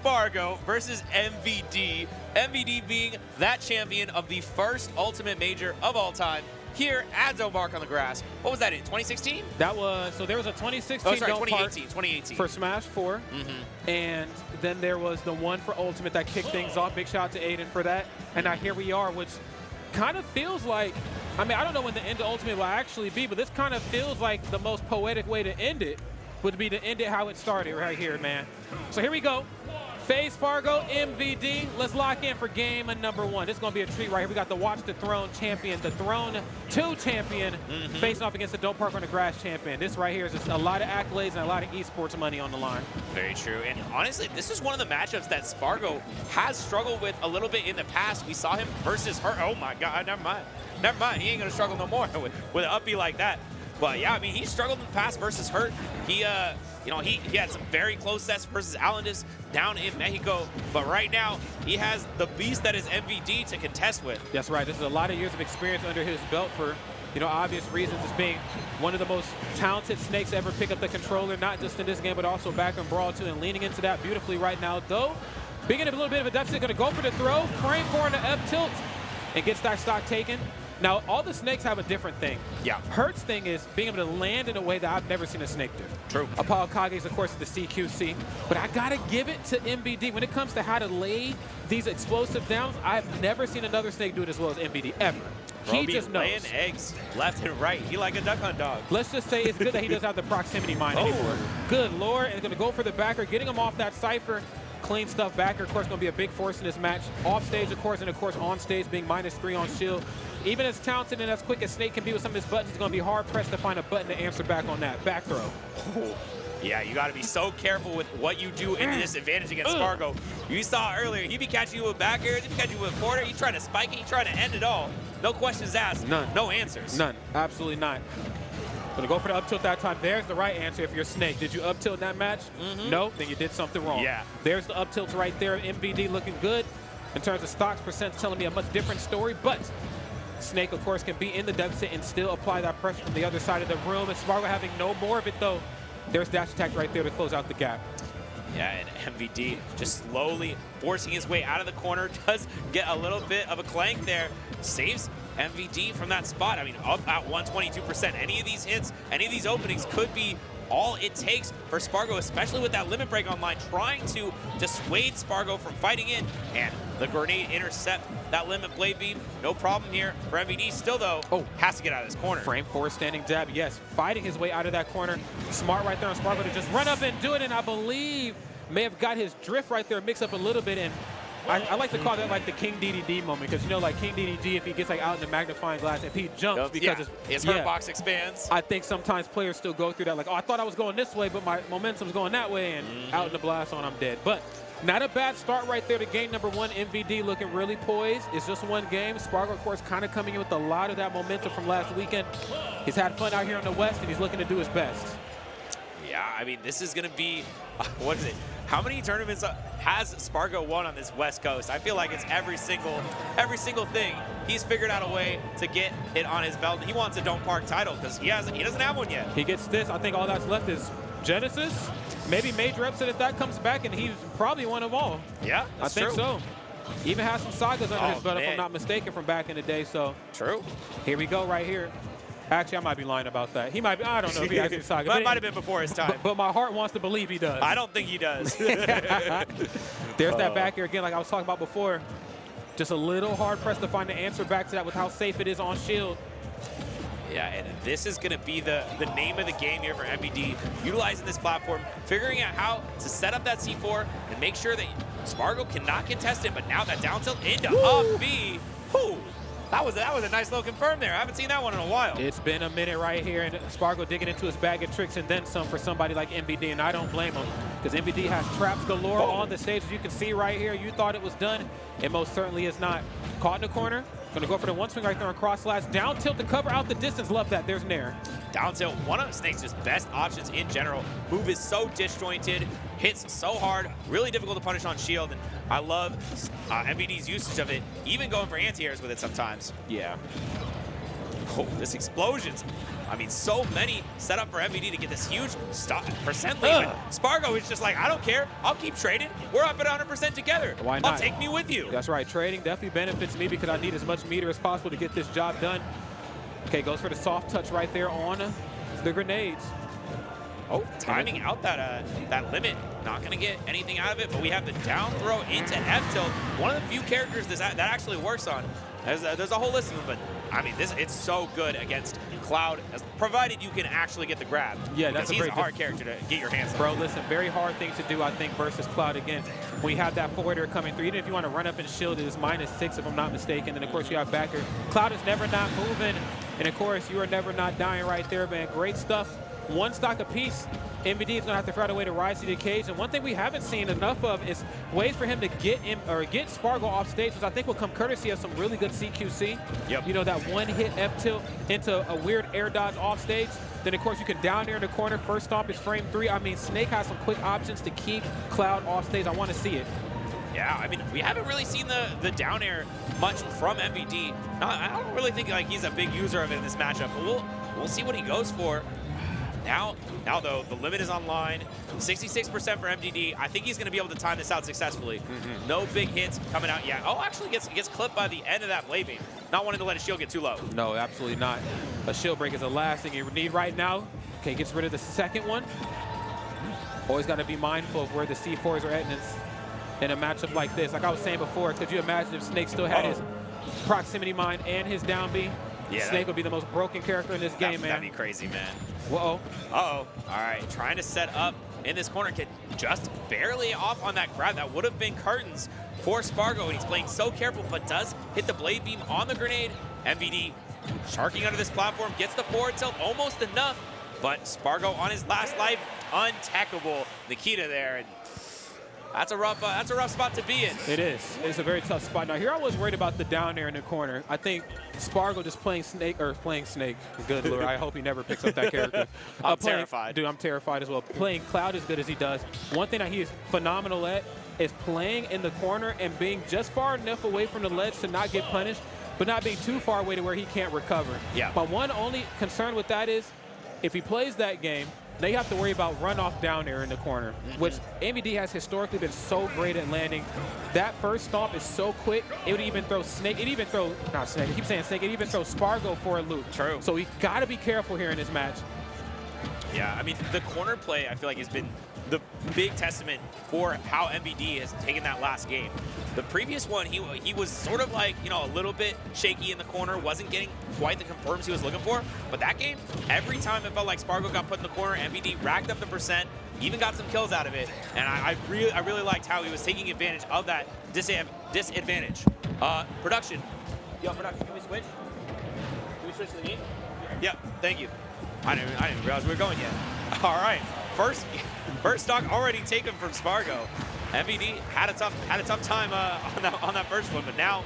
Sparg0 versus MVD. MVD being that champion of the first Ultimate Major of all time here at Don't Bark on the Grass. What was that in 2016? That was, so there was a 2016 oh, sorry, Don't 2018, Park 2018. for Smash 4. And then there was the one for Ultimate that kicked things off. Big shout out to Aiden for that. And now here we are, which kind of feels like, I mean, I don't know when the end of Ultimate will actually be, but this kind of feels like the most poetic way to end it would be to end it how it started right here, man. So here we go. FaZe, Sparg0, MVD. Let's lock in for game number 1. This is going to be a treat right here. We got the Watch the Throne champion, the Throne 2 champion, facing off against the Don't Park on the Grass champion. This right here is just a lot of accolades and a lot of esports money on the line. Very true. And honestly, this is one of the matchups that Sparg0 has struggled with a little bit in the past. We saw him versus her. Oh my God, never mind. Never mind. He ain't going to struggle no more with an upbeat like that. But yeah, I mean, he struggled in the past versus Hurt. He, you know, he had some very close sets versus Alandis down in Mexico. But right now, he has the beast that is MVD to contest with. That's right. This is a lot of years of experience under his belt for, you know, obvious reasons. As being one of the most talented snakes to ever pick up the controller, not just in this game, but also back in Brawl 2, and leaning into that beautifully right now. Though, being in a little bit of a deficit, going to go for the throw, frame 4 in the F tilt, and gets that stock taken. Now, all the snakes have a different thing. Yeah. Hurt's thing is being able to land in a way that I've never seen a snake do. True. Apollo Kage's, of course, is the CQC. But I got to give it to MVD. When it comes to how to lay these explosive downs, I've never seen another snake do it as well as MVD, ever. Bro, he just knows. Laying eggs left and right. He like a duck hunt dog. Let's just say it's good that he doesn't have the proximity mine anymore. Good Lord. And going to go for the backer, getting him off that Cypher. Clean stuff backer, of course, going to be a big force in this match. Off stage, of course, and of course on stage being -3 on shield. Even as talented and as quick as Snake can be with some of his buttons, he's going to be hard-pressed to find a button to answer back on that. Back throw. Yeah, you got to be so careful with what you do in this advantage against Sparg0. You saw earlier, he'd be catching you with back air, he'd be catching you with quarter, he's trying to spike it, he's trying to end it all. No questions asked. None. No answers. None. Absolutely not. Gonna go for the up tilt that time. There's the right answer if you're Snake. Did you up tilt in that match? No, then you did something wrong. Yeah. There's the up tilt right there. MVD looking good. In terms of stocks, percent telling me a much different story, but Snake, of course, can be in the deficit and still apply that pressure from the other side of the room. And Sparg0 having no more of it, though. There's dash attack right there to close out the gap. Yeah, and MVD just slowly forcing his way out of the corner. Does get a little bit of a clank there. Saves MVD from that spot. I mean, up at 122%. Any of these hits, any of these openings could be all it takes for Sparg0, especially with that limit break online, trying to dissuade Sparg0 from fighting in. And the grenade intercept that limit blade beam. No problem here for MVD. Still, though, has to get out of this corner. Frame 4 standing jab, yes. Fighting his way out of that corner. Smart right there on Sparg0 to just run up and do it. And I believe may have got his drift right there, mix up a little bit. And I like to call that like the King DDD moment, because you know, like King DDD, if he gets like out in the magnifying glass, if he jumps because his hurt box expands. I think sometimes players still go through that, like, oh, I thought I was going this way, but my momentum's going that way, and out in the blast on, I'm dead. But not a bad start right there to game number 1. MVD looking really poised. It's just one game. Sparg0, of course, kind of coming in with a lot of that momentum from last weekend. He's had fun out here in the West, and he's looking to do his best. Yeah, I mean, this is going to be, what is it? How many tournaments has Sparg0 won on this West Coast? I feel like it's every single thing. He's figured out a way to get it on his belt. He wants a Don't Park title because he doesn't have one yet. He gets this. I think all that's left is Genesis, maybe Major Upset if that comes back, and he's probably won them all. Yeah, I think so. Even has some sagas under his belt, if I'm not mistaken, from back in the day. So true. Here we go right here. Actually, I might be lying about that. He might be, I don't know if he has a saga. That might have been before his time. But my heart wants to believe he does. I don't think he does. There's that back here again, like I was talking about before. Just a little hard pressed to find the answer back to that with how safe it is on shield. Yeah, and this is going to be the name of the game here for MVD, utilizing this platform, figuring out how to set up that C4 and make sure that Sparg0 cannot contest it, but now that down tilt into up B. Whew. That was a nice little confirm there. I haven't seen that one in a while. It's been a minute right here, and Sparg0 digging into his bag of tricks and then some for somebody like MVD, and I don't blame him, because MVD has traps galore on the stage. As you can see right here, you thought it was done. It most certainly is not. Caught in the corner. Going to go for the one swing right there on cross slash. Down tilt to cover out the distance. Love that. There's Nair. Down tilt, one of Snake's just best options in general. Move is so disjointed, hits so hard, really difficult to punish on shield, and I love MVD's usage of it, even going for anti-airs with it sometimes. Yeah. Oh, this explosions. I mean, so many set up for MVD to get this huge percent lead. But Sparg0 is just like, I don't care. I'll keep trading. We're up at 100% together. Why not? Take me with you. That's right. Trading definitely benefits me because I need as much meter as possible to get this job done. Okay, goes for the soft touch right there on the grenades. Oh, timing out that limit. Not going to get anything out of it, but we have the down throw into F-tilt. One of the few characters that actually works on. There's a whole list of them, but I mean, it's so good against Cloud, provided you can actually get the grab. Yeah, that's he's a hard character to get your hands on. Bro, listen, very hard thing to do, I think, versus Cloud again. We have that forwarder coming through. Even if you want to run up and shield it, it's -6 if I'm not mistaken. And of course, you have backer. Cloud is never not moving, and of course, you are never not dying right there, man. Great stuff. One stock apiece. MVD is going to have to find a way to rise to the occasion. One thing we haven't seen enough of is ways for him to get Sparg0 off stage, which I think will come courtesy of some really good CQC. Yep. You know, that one-hit F-tilt into a weird air dodge off stage. Then, of course, you can down there in the corner. First stomp is frame 3. I mean, Snake has some quick options to keep Cloud off stage. I want to see it. Yeah, I mean, we haven't really seen the down air much from MVD. I don't really think like he's a big user of it in this matchup, but we'll see what he goes for. Now though, the limit is online. 66% for MVD. I think he's going to be able to time this out successfully. No big hits coming out yet. Oh, actually gets clipped by the end of that blade beam. Not wanting to let his shield get too low. No, absolutely not. A shield break is the last thing you need right now. Okay, gets rid of the second one. Always got to be mindful of where the C4s are at in a matchup like this. Like I was saying before, could you imagine if Snake still had his proximity mine and his down B? Yeah, Snake would be the most broken character in this game, man. That'd be crazy, man. Whoa. Uh-oh. All right, trying to set up in this corner. Get just barely off on that grab. That would have been curtains for Sparg0, and he's playing so careful, but does hit the blade beam on the grenade. MVD sharking under this platform, gets the forward tilt, almost enough, but Sparg0 on his last life, untackable. Nikita there, and that's a rough spot to be in. It is. It's a very tough spot. Now here I was worried about the down there in the corner. I think Sparg0 just playing Snake. Good Lord, I hope he never picks up that character. I'm terrified. Dude, I'm terrified as well. Playing Cloud as good as he does. One thing that he is phenomenal at is playing in the corner and being just far enough away from the ledge to not get punished, but not being too far away to where he can't recover. Yeah. My one only concern with that is if he plays that game, they have to worry about runoff down there in the corner, which MVD has historically been so great at landing. That first stomp is so quick, it would even throw Snake, it even throw, not Snake, I keep saying Snake, it even throw Sparg0 for a loop. True. So we got to be careful here in this match. Yeah, I mean, the corner play, I feel like, has been the big testament for how MVD has taken that last game. The previous one, he was sort of like, you know, a little bit shaky in the corner, wasn't getting quite the confirms he was looking for. But that game, every time it felt like Sparg0 got put in the corner, MVD racked up the percent, even got some kills out of it. And I really liked how he was taking advantage of that disadvantage. Production. Yo, production, can we switch? Can we switch to the game? Yeah, thank you. I didn't realize we were going yet. All right, first stock already taken from Sparg0. MVD had a tough time on that first one, but now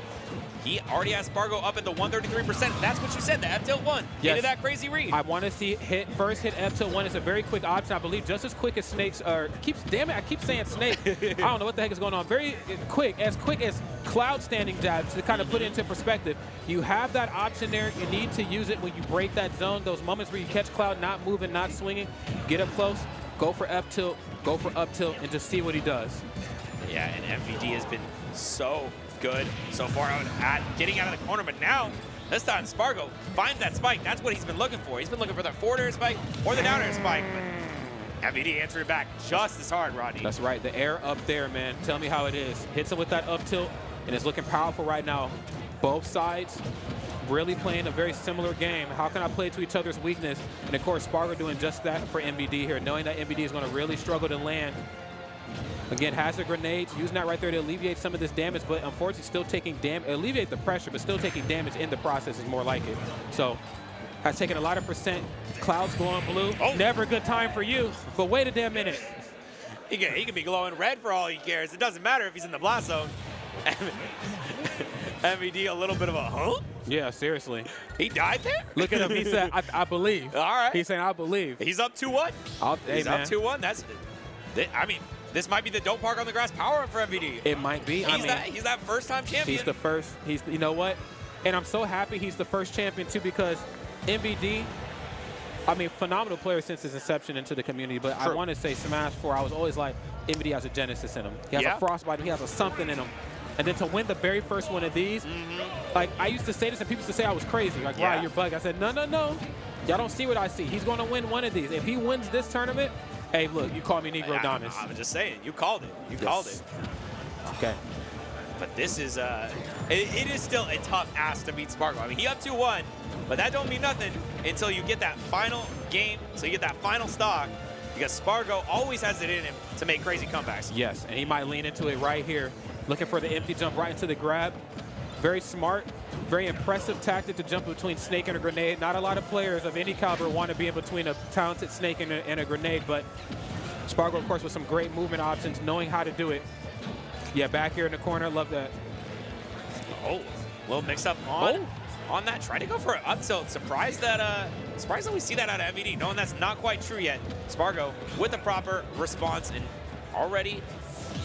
he already has Sparg0 up at the 133%. That's what you said, the F-tilt 1. Yes. Into that crazy read. I want to see first hit F-tilt 1 is a very quick option. I believe just as quick as Snake's, damn it, I keep saying Snake. I don't know what the heck is going on. Very quick as Cloud standing jabs to kind of put it into perspective. You have that option there. You need to use it when you break that zone. Those moments where you catch Cloud not moving, not swinging, get up close, go for F-tilt, go for up tilt, and just see what he does. Yeah, and MVD has been so good so far at getting out of the corner, but now this time Sparg0 finds that spike. That's what he's been looking for. He's been looking for that forward air spike or the down air spike, but MVD answered back just as hard, Rodney. That's right, the air up there, man. Tell me how it is. Hits him with that up tilt, and it's looking powerful right now. Both sides really playing a very similar game. How can I play to each other's weakness? And of course, Sparg0 doing just that for MVD here, knowing that MVD is going to really struggle to land. Again, has the grenades, using that right there to alleviate some of this damage, but unfortunately still taking damage, alleviate the pressure, but still taking damage in the process is more like it. So, has taken a lot of percent. Cloud's glowing blue. Oh. Never a good time for you, but wait a damn minute. He can be glowing red for all he cares. It doesn't matter if he's in the blast zone. MVD a little bit of a huh? Yeah, seriously. He died there? Look at him. He said, I believe. All right. He's saying, I believe. He's up 2-1. He's up 2-1. That's, I mean, this might be the don't park on the grass power up for MVD. It might be. He's that first-time champion. He's the first. You know what? And I'm so happy he's the first champion, too, because MVD, I mean, phenomenal player since his inception into the community. But I want to say Smash 4, I was always like, MVD has a Genesis in him. He has a Frostbite. He has a something in him. And then to win the very first one of these, like, I used to say this, and people used to say I was crazy. Like, wow, you're bugged. I said, no, no, no. Y'all don't see what I see. He's going to win one of these. If he wins this tournament, hey, look, you call me Negro Donis. I'm just saying, you called it. You called it. Okay. But this is, it is still a tough ask to beat Sparg0. I mean, he up 2-1, but that don't mean nothing until you get that final game, so you get that final stock, because Sparg0 always has it in him to make crazy comebacks. Yes, and he might lean into it right here, looking for the empty jump right into the grab. Very smart, very impressive tactic to jump between Snake and a grenade. Not a lot of players of any caliber want to be in between a talented Snake and a grenade, but Sparg0, of course, with some great movement options, knowing how to do it. Yeah, back here in the corner, love that. Oh, little mix-up on that. Trying to go for an up tilt. Surprised that we see that out of MVD, knowing that's not quite true yet. Sparg0 with the proper response, and already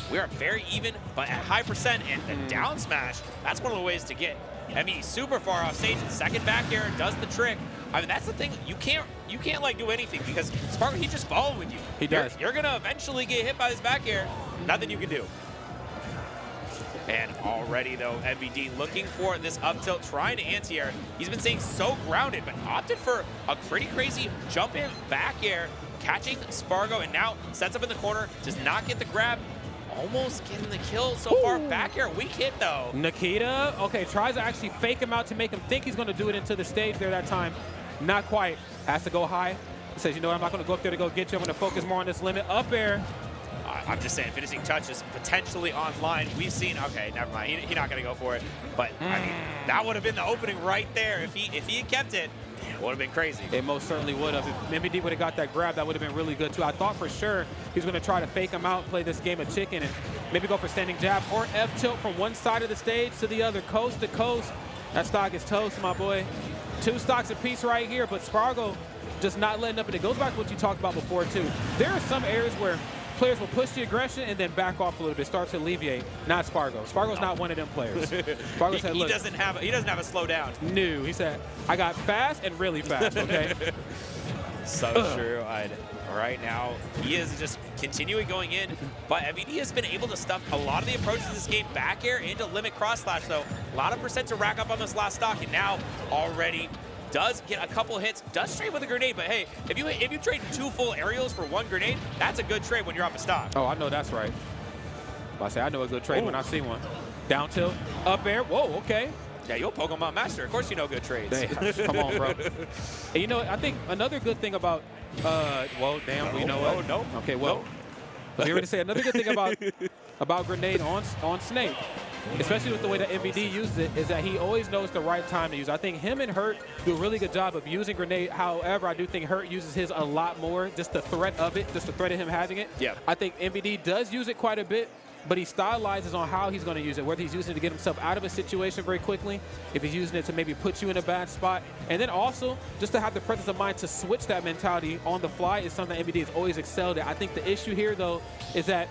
we are very even, but at high percent, and the down smash, that's one of the ways to get MVD super far off stage. And second back air does the trick. I mean, that's the thing. You can't like do anything because Sparg0, he's just balling with you. He does. You're gonna eventually get hit by this back air. Nothing you can do. And already, though, MVD looking for this up tilt, trying to anti-air. He's been staying so grounded, but opted for a pretty crazy jump in back air, catching Sparg0, and now sets up in the corner, does not get the grab. Almost getting the kill so far. Back air, weak hit, though. Nikita, okay, tries to actually fake him out to make him think he's going to do it into the stage there that time. Not quite. Has to go high. He says, you know what, I'm not going to go up there to go get you. I'm going to focus more on this limit. Up air. I'm just saying, finishing touch is potentially online. We've seen, okay, never mind. He's not going to go for it. But, I mean, that would have been the opening right there. If he had kept it, it would have been crazy. It most certainly would have. If MVD would have got that grab, that would have been really good, too. I thought for sure he was going to try to fake him out, play this game of chicken, and maybe go for standing jab or F-tilt from one side of the stage to the other, coast to coast. That stock is toast, my boy. 2 stocks apiece right here, but Sparg0 just not letting up. And it goes back to what you talked about before, too. There are some areas where players will push the aggression and then back off a little bit, start to alleviate. Not Sparg0. Sparg0's not one of them players. Sparg0 said, look, he doesn't have a slow down. No, he said, I got fast and really fast, okay? So true. Right now, he is just continuing going in, but MVD has been able to stuff a lot of the approaches in this game. Back air into limit cross slash, though. A lot of percent to rack up on this last stock, and now already does get a couple hits, does trade with a grenade, but hey, if you trade 2 full aerials for 1 grenade, that's a good trade when you're off a stock. Oh, I know that's right. I say I know a good trade when I see one. Down tilt, up air, whoa, okay. Yeah, you'll Pokemon Master. Of course you know good trades. Damn, come on, bro. And you know, I think another good thing about, well, damn, you know what? No. Okay, well, you're going to say another good thing about grenade on Snake, especially with the way that MVD uses it, is that he always knows the right time to use it. I think him and Hurt do a really good job of using grenade. However, I do think Hurt uses his a lot more, just the threat of it, just the threat of him having it. Yeah. I think MVD does use it quite a bit, but he stylizes on how he's going to use it, whether he's using it to get himself out of a situation very quickly, if he's using it to maybe put you in a bad spot, and then also just to have the presence of mind to switch that mentality on the fly is something that MVD has always excelled at. I think the issue here, though, is that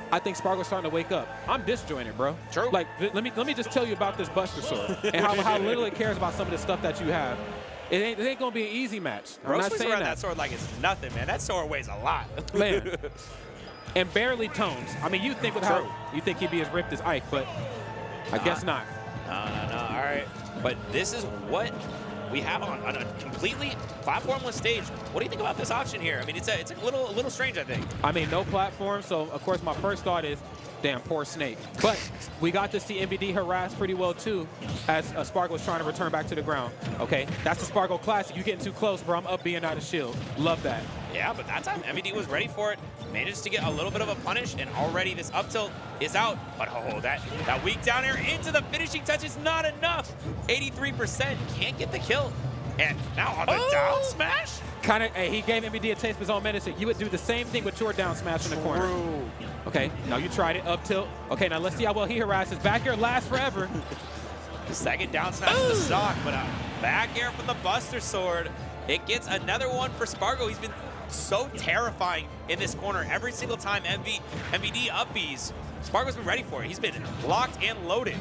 I think Sparg0's starting to wake up. I'm disjointed, bro. True. Like, let me just tell you about this Buster Sword and how little it cares about some of the stuff that you have. It ain't going to be an easy match. I'm not saying that sword like it's nothing, man. That sword weighs a lot. Man. And barely tones. I mean, you think with how you think he'd be as ripped as Ike, but I guess not. No. All right. But this is what we have on a completely platformless stage. What do you think about this option here? I mean, it's a little strange, I think. I mean, no platform, so of course my first thought is, damn, poor Snake. But we got to see MVD harass pretty well too, as Sparg0 was trying to return back to the ground. Okay, that's the Sparg0 classic. You getting too close, bro. I'm up being out of shield. Love that. Yeah, but that time MVD was ready for it. Managed to get a little bit of a punish, and already this up tilt is out. But oh, that weak down air into the finishing touch is not enough. 83%, can't get the kill. And now on the down smash? Kind of, hey, he gave MVD a taste of his own medicine. You would do the same thing with your down smash in the corner. Okay, now you tried it, up tilt. Okay, now let's see how well he harasses. Back air lasts forever. Second down smash to the stock, but a back air from the Buster Sword. It gets another one for Sparg0. He's been so terrifying in this corner every single time MVD up Bs. Sparg0's been ready for it. He's been locked and loaded.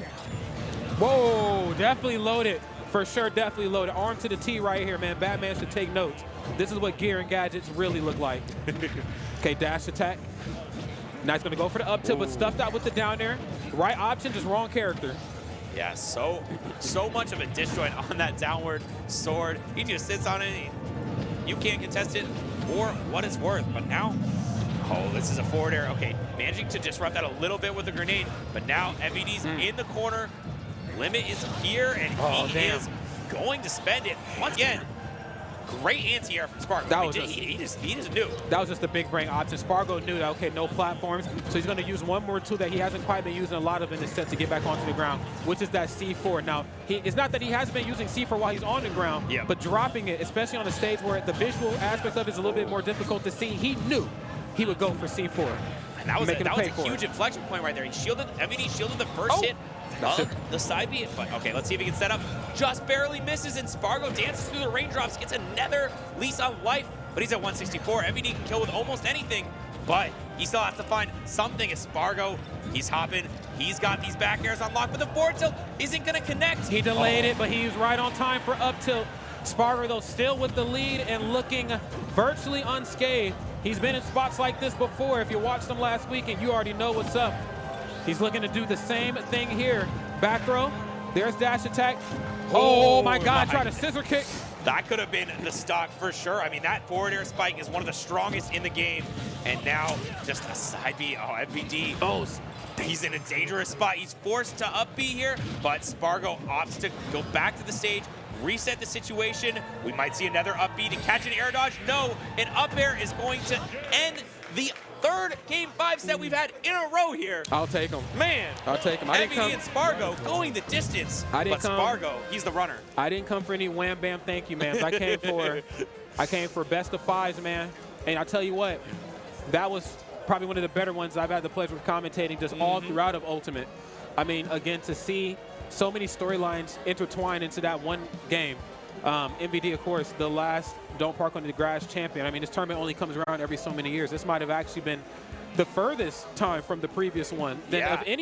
Whoa, definitely loaded. For sure, definitely loaded. Arm to the T right here, man. Batman should take notes. This is what gear and gadgets really look like. Okay, dash attack. Now he's going to go for the up tilt, but stuffed out with the down air. Right option, just wrong character. Yeah, so much of a disjoint on that downward sword. He just sits on it. You can't contest it for what it's worth. But now, oh, this is a forward air. Okay, managing to disrupt that a little bit with the grenade. But now MVD's in the corner. Limit is here, and he is going to spend it once again. Great anti-air from Sparg0. He just knew. That was just a big brain option. Sparg0 knew that, okay, no platforms, so he's going to use one more tool that he hasn't quite been using a lot of in this set to get back onto the ground, which is that C4. Now, it's not that he hasn't been using C4 while he's on the ground, but dropping it, especially on a stage where the visual aspect of it is a little bit more difficult to see, he knew he would go for C4. And that was a huge inflection point right there. He shielded, MVD shielded the first hit. The side beat, but okay, let's see if he can set up. Just barely misses, and Sparg0 dances through the raindrops, gets another lease on life, but he's at 164. MVD can kill with almost anything, but he still has to find something as Sparg0. He's hopping. He's got these back airs unlocked, but the forward tilt isn't going to connect. He delayed it, but he was right on time for up tilt. Sparg0, though, still with the lead and looking virtually unscathed. He's been in spots like this before. If you watched him last week, and you already know what's up. He's looking to do the same thing here. Back throw. There's dash attack. Oh my God, try to scissor kick. That could have been the stock for sure. I mean, that forward air spike is one of the strongest in the game. And now just a side B. Oh, MVD. Oh, he's in a dangerous spot. He's forced to up B here, but Sparg0 opts to go back to the stage, reset the situation. We might see another up B to catch an air dodge. No, an up air is going to end the third Game 5 set we've had in a row here. I'll take him. Man. I'll take him. MVD and Sparg0 going the distance. But Sparg0, he's the runner. I didn't come for any wham bam thank you, man. I came for best of fives, man. And I tell you what, that was probably one of the better ones I've had the pleasure of commentating just all throughout of Ultimate. I mean, again, to see so many storylines intertwined into that one game. MVD, of course, the last Don't Park on the Grass champion. I mean, this tournament only comes around every so many years. This might have actually been the furthest time from the previous one than of any